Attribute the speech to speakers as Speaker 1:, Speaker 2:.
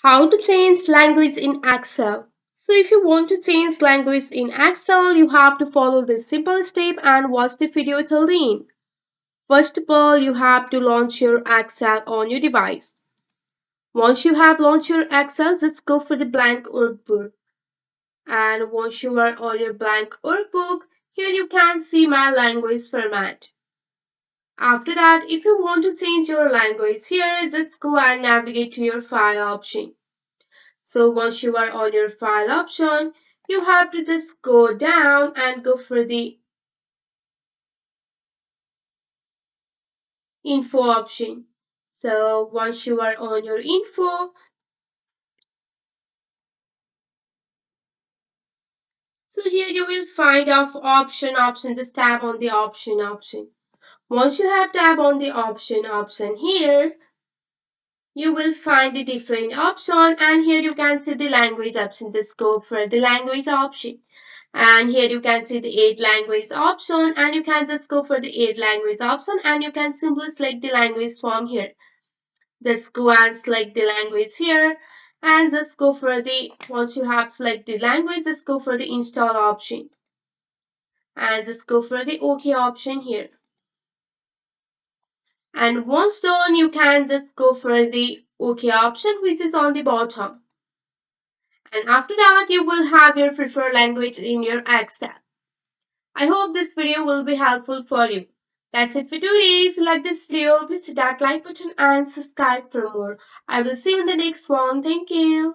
Speaker 1: How to change language in Excel. So if you want to change language in Excel, you have to follow this simple step and watch the video till the end. First of all, you have to launch your Excel on your device. Once you have launched your Excel, just go for the blank workbook. And once you are on your blank workbook, here you can see my language format. After that, if you want to change your language here, just go and navigate to your file option. So once you are on your file option, you have to just go down and go for the info option. So once you are on your info, so here you will find of option, just tap on the option. Once you have tap on the option here, you will find the different option and here you can see the language option. Just go for the language option. And here you can see the add language option and you can just go for the add language option and you can simply select the language from here. Just go and select the language here and just go for the, once you have selected the language, just go for the install option and just go for the OK option here. And once done, you can just go for the OK option which is on the bottom. And after that, you will have your preferred language in your Excel. I hope this video will be helpful for you. That's it for today. If you like this video, please hit that like button and subscribe for more. I will see you in the next one. Thank you.